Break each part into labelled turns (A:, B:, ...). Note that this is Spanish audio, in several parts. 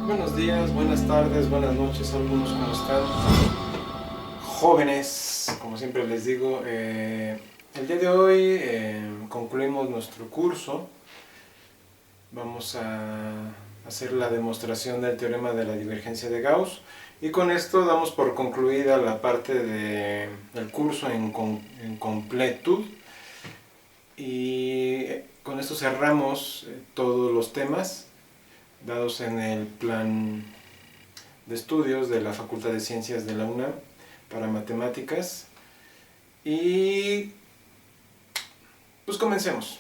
A: Buenos días, buenas tardes, buenas noches, algunos, ¿cómo están? Jóvenes, como siempre les digo, el día de hoy concluimos nuestro curso. Vamos a hacer la demostración del teorema de la divergencia de Gauss y con esto damos por concluida la parte del curso en completud y con esto cerramos todos los temas dados en el plan de estudios de la Facultad de Ciencias de la UNAM para matemáticas. Y pues comencemos.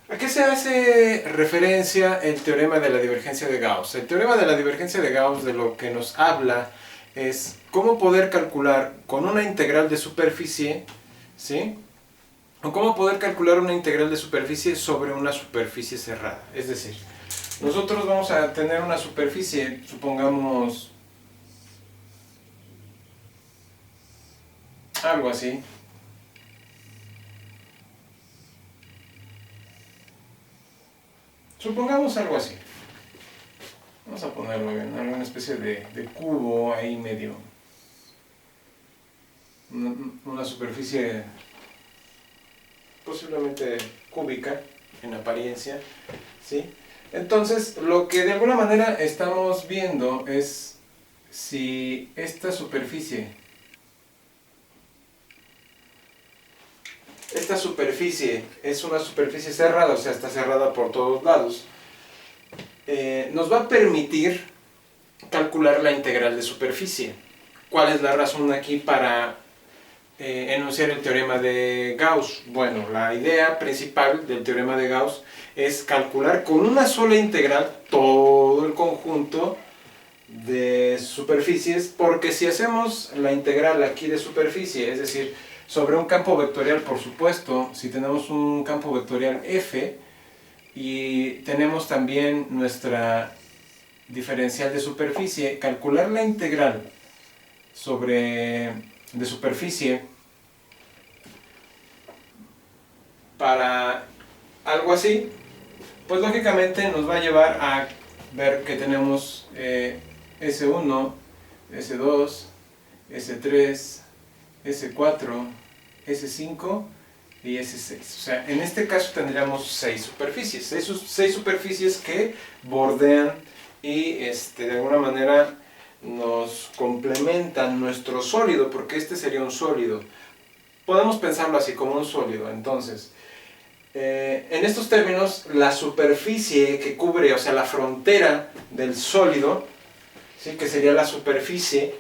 A: ¿A qué se hace referencia el teorema de la divergencia de Gauss? El teorema de la divergencia de Gauss de lo que nos habla es cómo poder calcular con una integral de superficie, ¿sí? O cómo poder calcular una integral de superficie sobre una superficie cerrada. Es decir, nosotros vamos a tener una superficie, supongamos algo así. Supongamos algo así. Vamos a ponerlo en alguna especie de cubo ahí medio. Una superficie posiblemente cúbica en apariencia, ¿sí? Entonces, lo que de alguna manera estamos viendo es si esta superficie es una superficie cerrada, o sea, está cerrada por todos lados, nos va a permitir calcular la integral de superficie. ¿Cuál es la razón aquí para enunciar el teorema de Gauss? Bueno, la idea principal del teorema de Gauss es calcular con una sola integral todo el conjunto de superficies, porque si hacemos la integral aquí de superficie, es decir, sobre un campo vectorial, por supuesto, si tenemos un campo vectorial F y tenemos también nuestra diferencial de superficie, calcular la integral de superficie para algo así, pues lógicamente nos va a llevar a ver que tenemos S1, S2, S3, S4, S5 y S6. O sea, en este caso tendríamos 6 superficies. 6 superficies que bordean y de alguna manera nos complementan nuestro sólido, porque este sería un sólido. Podemos pensarlo así, como un sólido. Entonces, en estos términos, la superficie que cubre, o sea, la frontera del sólido, ¿sí?, que sería la superficie,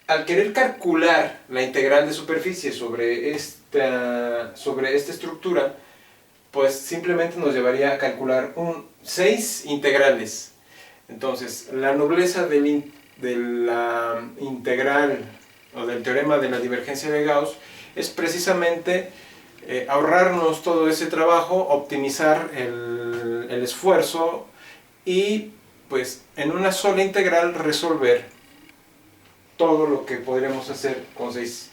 A: al querer calcular la integral de superficie sobre esta estructura, pues simplemente nos llevaría a calcular 6 integrales. Entonces, la nobleza de la integral o del teorema de la divergencia de Gauss es precisamente ahorrarnos todo ese trabajo, optimizar el esfuerzo y pues en una sola integral resolver todo lo que podríamos hacer con 6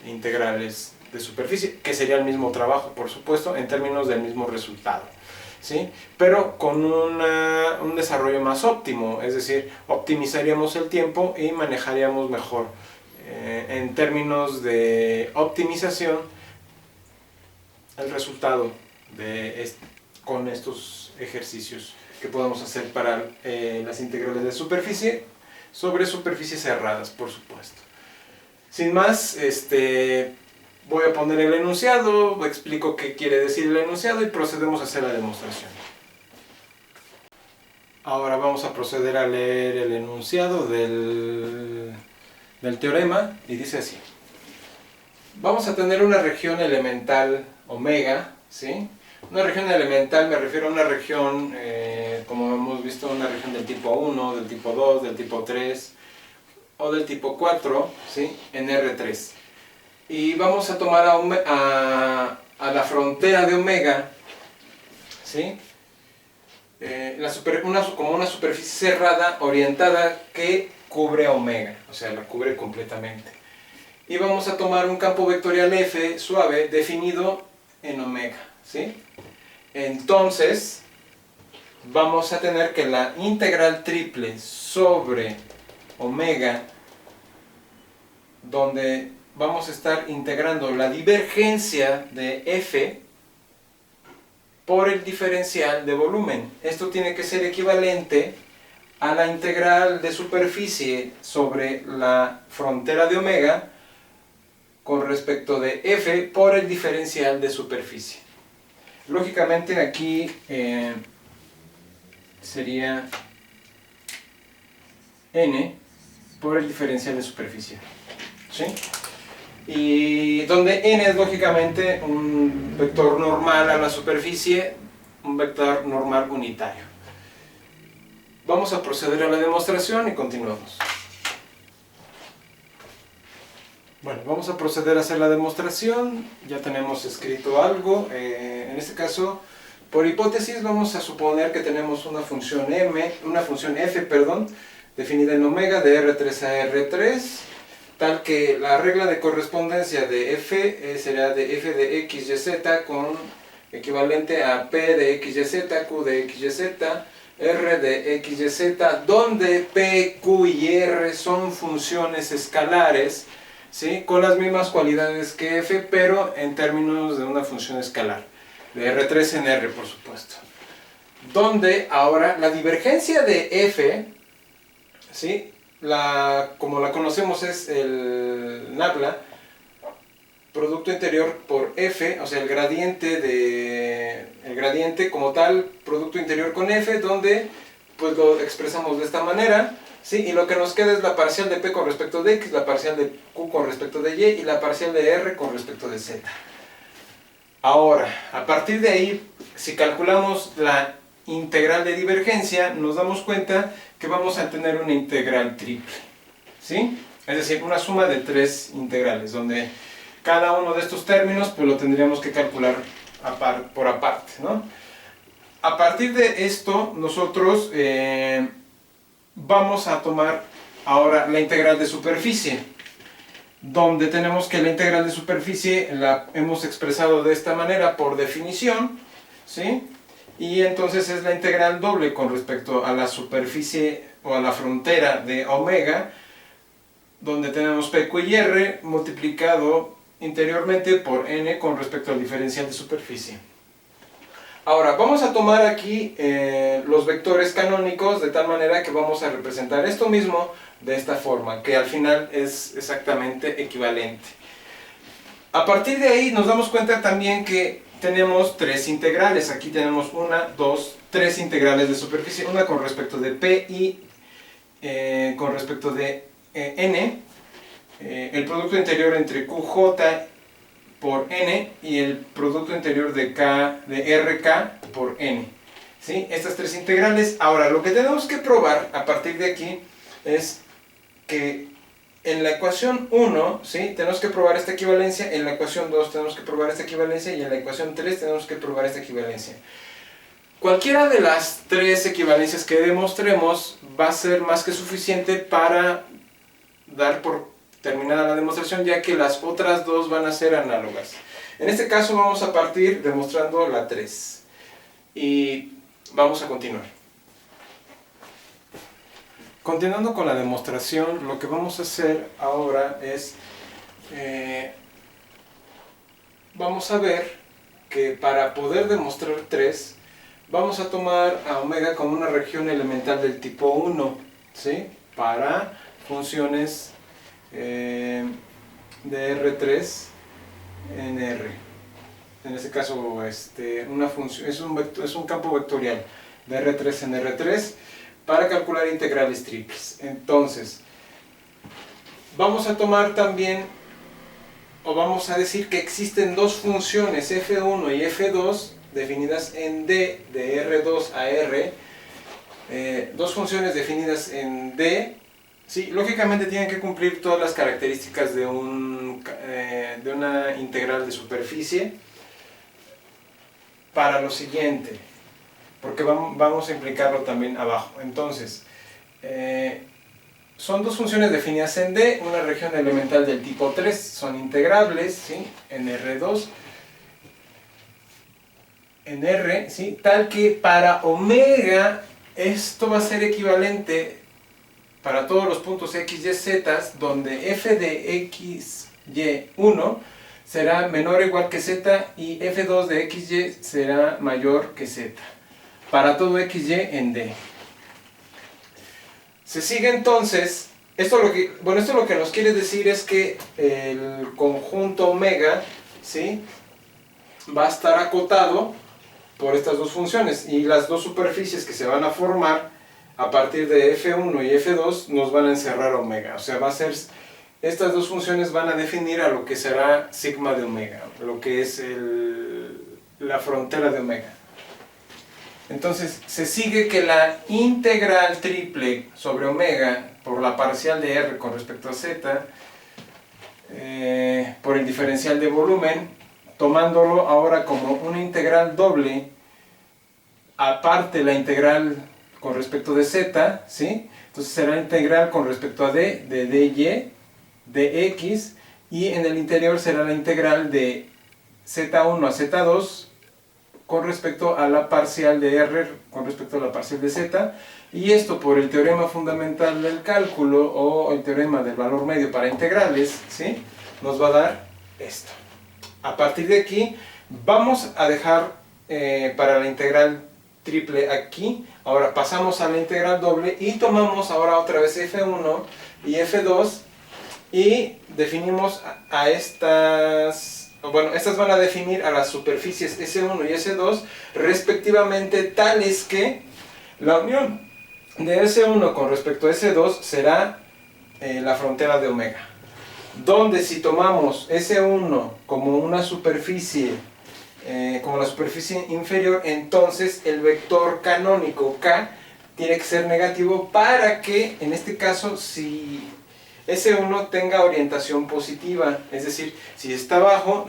A: integrales de superficie, que sería el mismo trabajo, por supuesto, en términos del mismo resultado, ¿sí? Pero con un desarrollo más óptimo, es decir, optimizaríamos el tiempo y manejaríamos mejor, en términos de optimización, el resultado con estos ejercicios que podemos hacer para las integrales de superficie sobre superficies cerradas, por supuesto. Sin más, voy a poner el enunciado, explico qué quiere decir el enunciado y procedemos a hacer la demostración. Ahora vamos a proceder a leer el enunciado del teorema y dice así. Vamos a tener una región elemental omega, ¿sí? Una región elemental, me refiero a una región, como hemos visto, una región del tipo 1, del tipo 2, del tipo 3 o del tipo 4, ¿sí?, en R3. Y vamos a tomar a la frontera de omega, ¿sí?, como una superficie cerrada orientada que cubre a omega, o sea, la cubre completamente. Y vamos a tomar un campo vectorial F suave definido en omega, ¿sí? Entonces, vamos a tener que la integral triple sobre omega, donde vamos a estar integrando la divergencia de f por el diferencial de volumen. Esto tiene que ser equivalente a la integral de superficie sobre la frontera de omega con respecto de f por el diferencial de superficie. Lógicamente aquí sería n por el diferencial de superficie, ¿sí? Y donde n es lógicamente un vector normal a la superficie, un vector normal unitario. Vamos a proceder a la demostración y continuamos. Bueno, vamos a proceder a hacer la demostración. Ya tenemos escrito algo. En este caso, por hipótesis, vamos a suponer que tenemos una función f, definida en omega de R3 a R3, tal que la regla de correspondencia de f será de f de x, y, z con equivalente a p de x, y, z, q de x, y, z, r de x, y, z, donde p, q y r son funciones escalares, ¿sí? Con las mismas cualidades que f, pero en términos de una función escalar, de R3 en R, por supuesto. Donde ahora la divergencia de f, ¿sí? Como la conocemos es el nabla, producto interior por f, o sea el gradiente como tal, producto interior con f, donde pues lo expresamos de esta manera, ¿sí? Y lo que nos queda es la parcial de p con respecto de x, la parcial de q con respecto de y y la parcial de r con respecto de z. Ahora, a partir de ahí, si calculamos la integral de divergencia, nos damos cuenta que vamos a tener una integral triple, ¿sí? Es decir, una suma de tres integrales, donde cada uno de estos términos pues lo tendríamos que calcular por aparte, ¿no? A partir de esto, nosotros vamos a tomar ahora la integral de superficie, donde tenemos que la integral de superficie la hemos expresado de esta manera por definición, ¿sí? Y entonces es la integral doble con respecto a la superficie o a la frontera de omega, donde tenemos p, q y r multiplicado interiormente por n con respecto al diferencial de superficie. Ahora, vamos a tomar aquí los vectores canónicos de tal manera que vamos a representar esto mismo de esta forma, que al final es exactamente equivalente. A partir de ahí nos damos cuenta también que tenemos tres integrales. Aquí tenemos una, dos, tres integrales de superficie, una con respecto de p y con respecto de n, el producto interior entre qj por n y el producto interior de rk por n, ¿sí? Estas tres integrales. Ahora, lo que tenemos que probar a partir de aquí es que en la ecuación 1, ¿sí? Tenemos que probar esta equivalencia, en la ecuación 2 tenemos que probar esta equivalencia y en la ecuación 3 tenemos que probar esta equivalencia. Cualquiera de las tres equivalencias que demostremos va a ser más que suficiente para dar por terminada la demostración, ya que las otras dos van a ser análogas. En este caso vamos a partir demostrando la 3 y vamos a continuar. Continuando con la demostración, lo que vamos a hacer ahora es, vamos a ver que para poder demostrar 3, vamos a tomar a omega como una región elemental del tipo 1, ¿sí? Para funciones de R3 en R. En este caso, una función, es un campo vectorial de R3 en R3, para calcular integrales triples. Entonces, vamos a tomar también, o vamos a decir que existen dos funciones, f1 y f2, definidas en D, de R2 a R, dos funciones definidas en D, sí, lógicamente tienen que cumplir todas las características de una integral de superficie, para lo siguiente, porque vamos a implicarlo también abajo. Entonces, son dos funciones definidas en D, una región elemental del tipo 3, son integrables, ¿sí? En R2, en R, ¿sí? Tal que para omega esto va a ser equivalente para todos los puntos x, y, z, donde f de x, y, 1 será menor o igual que z y f2 de x, y será mayor que z. Para todo x, y en D. Se sigue entonces, esto lo que nos quiere decir es que el conjunto omega, ¿sí?, va a estar acotado por estas dos funciones, y las dos superficies que se van a formar a partir de f1 y f2 nos van a encerrar omega. O sea, estas dos funciones van a definir a lo que será sigma de omega, lo que es la frontera de omega. Entonces, se sigue que la integral triple sobre omega por la parcial de R con respecto a Z, por el diferencial de volumen, tomándolo ahora como una integral doble, aparte la integral con respecto de Z, ¿sí? Entonces será integral con respecto a D, de dy, de x, y en el interior será la integral de z1 a z2 con respecto a la parcial de R con respecto a la parcial de Z, y esto por el teorema fundamental del cálculo o el teorema del valor medio para integrales, ¿sí?, nos va a dar esto. A partir de aquí vamos a dejar para la integral triple aquí. Ahora pasamos a la integral doble y tomamos ahora otra vez f1 y f2 y definimos a estas, bueno, estas van a definir a las superficies S1 y S2 respectivamente, tales que la unión de S1 con respecto a S2 será la frontera de omega, donde si tomamos S1 como una superficie, como la superficie inferior, entonces el vector canónico K tiene que ser negativo para que, en este caso, si S1 tenga orientación positiva, es decir, si está abajo,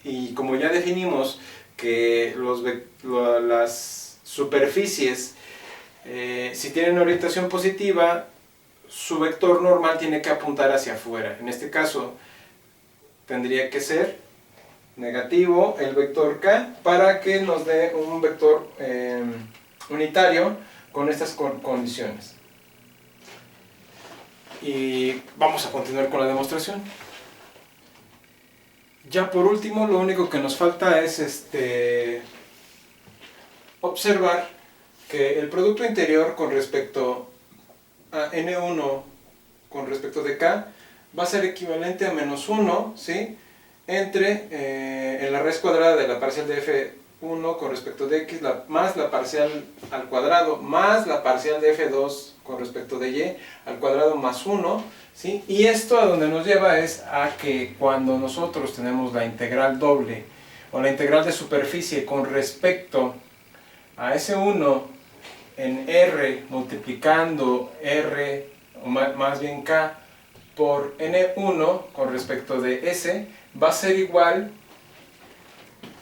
A: y como ya definimos que las superficies, si tienen orientación positiva, su vector normal tiene que apuntar hacia afuera. En este caso tendría que ser negativo el vector K para que nos dé un vector unitario con estas condiciones. Y vamos a continuar con la demostración. Ya por último, lo único que nos falta es observar que el producto interior con respecto a N1 con respecto de K va a ser equivalente a menos 1, ¿sí?, entre en la raíz cuadrada de la parcial de F1 con respecto de X, más la parcial al cuadrado, más la parcial de F2 con respecto de Y al cuadrado más 1, ¿sí? Y esto a donde nos lleva es a que cuando nosotros tenemos la integral doble o la integral de superficie con respecto a S1 en R multiplicando R, o más bien K, por N1 con respecto de S, va a ser igual,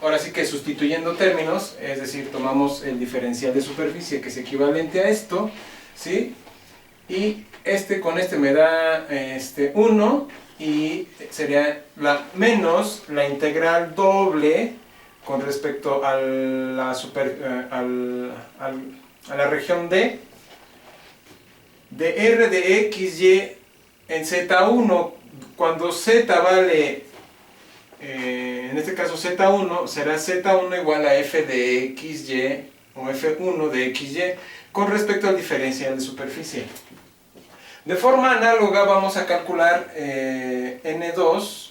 A: ahora sí que sustituyendo términos, es decir, tomamos el diferencial de superficie que es equivalente a esto, ¿sí?, y con este me da 1, y sería menos la integral doble con respecto a la región D de R de x, y en Z1, cuando Z vale, en este caso Z1, será Z1 igual a f de xy, o f1 de xy, con respecto al diferencial de superficie. De forma análoga vamos a calcular N2,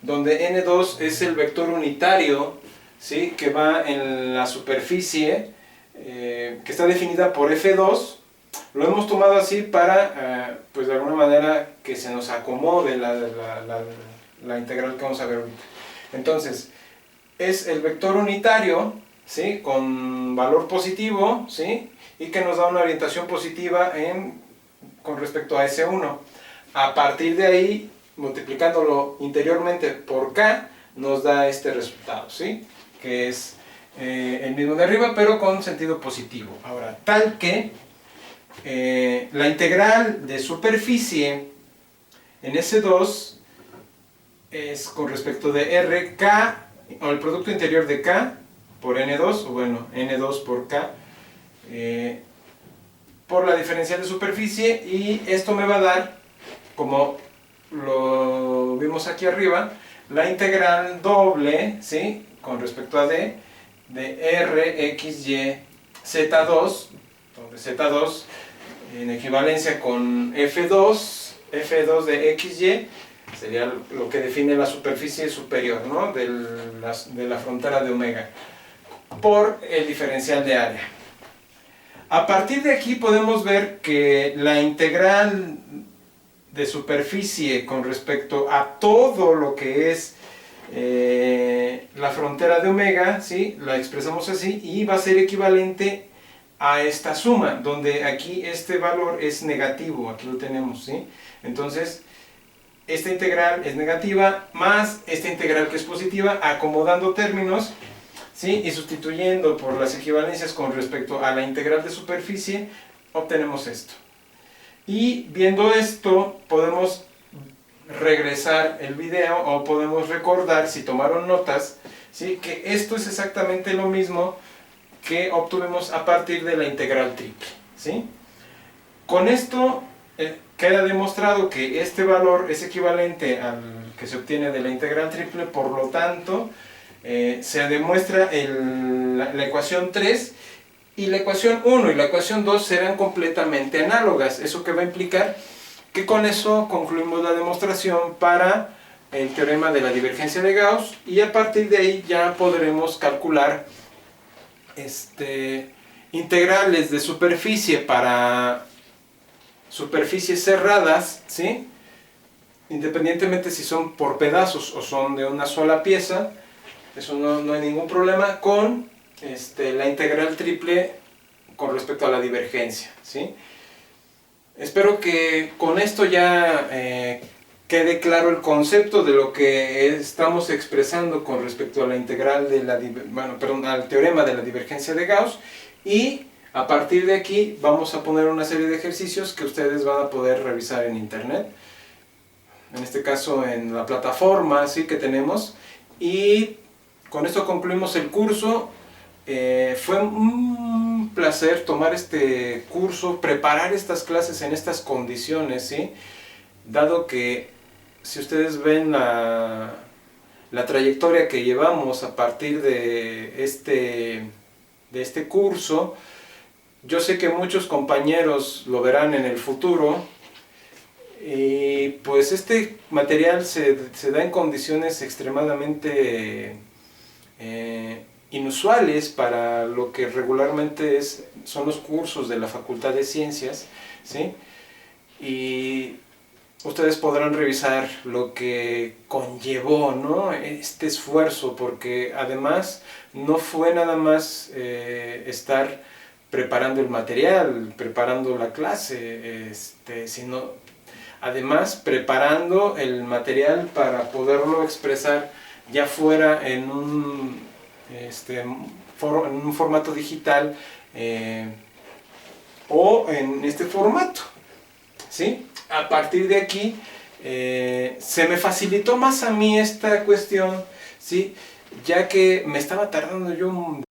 A: donde N2 es el vector unitario, ¿sí?, que va en la superficie, que está definida por F2. Lo hemos tomado así para, pues de alguna manera, que se nos acomode la integral que vamos a ver ahorita. Entonces, es el vector unitario, ¿sí?, con valor positivo, ¿sí?, y que nos da una orientación positiva con respecto a S1. A partir de ahí, multiplicándolo interiormente por K, nos da este resultado, ¿sí?, que es el mismo de arriba, pero con sentido positivo. Ahora, tal que la integral de superficie en S2 es con respecto de R, K, o el producto interior de K, por N2, o bueno, N2 por K, por la diferencial de superficie, y esto me va a dar, como lo vimos aquí arriba, la integral doble, ¿sí?, con respecto a D, de R, X, Y, Z2, donde Z2 en equivalencia con F2 de XY, sería lo que define la superficie superior, ¿no?, de la frontera de omega, por el diferencial de área. A partir de aquí podemos ver que la integral de superficie con respecto a todo lo que es la frontera de omega, ¿sí?, la expresamos así, y va a ser equivalente a esta suma, donde aquí este valor es negativo, aquí lo tenemos, ¿sí? Entonces, esta integral es negativa, más esta integral que es positiva, acomodando términos, ¿sí?, y sustituyendo por las equivalencias con respecto a la integral de superficie, obtenemos esto. Y viendo esto, podemos regresar el video, o podemos recordar, si tomaron notas, ¿sí?, que esto es exactamente lo mismo que obtuvimos a partir de la integral triple, ¿sí? Con esto queda demostrado que este valor es equivalente al que se obtiene de la integral triple, por lo tanto se demuestra la ecuación 3, y la ecuación 1 y la ecuación 2 serán completamente análogas. Eso que va a implicar que con eso concluimos la demostración para el teorema de la divergencia de Gauss, y a partir de ahí ya podremos calcular integrales de superficie para superficies cerradas, ¿sí?, independientemente si son por pedazos o son de una sola pieza. Eso no hay ningún problema con la integral triple con respecto a la divergencia, ¿sí? Espero que con esto ya quede claro el concepto de lo que estamos expresando con respecto a la integral de al teorema de la divergencia de Gauss, y a partir de aquí vamos a poner una serie de ejercicios que ustedes van a poder revisar en internet, en este caso en la plataforma, ¿sí?, que tenemos. Y con esto concluimos el curso. Fue un placer tomar este curso, preparar estas clases en estas condiciones, ¿sí?, dado que si ustedes ven la trayectoria que llevamos a partir de este curso, yo sé que muchos compañeros lo verán en el futuro, y pues este material se da en condiciones extremadamente inusuales para lo que regularmente son los cursos de la Facultad de Ciencias, ¿sí? Y ustedes podrán revisar lo que conllevó, ¿no?, este esfuerzo, porque además no fue nada más estar preparando el material, preparando la clase, sino además preparando el material para poderlo expresar ya fuera en un formato digital, o en este formato, ¿sí? A partir de aquí se me facilitó más a mí esta cuestión, ¿sí?, ya que me estaba tardando yo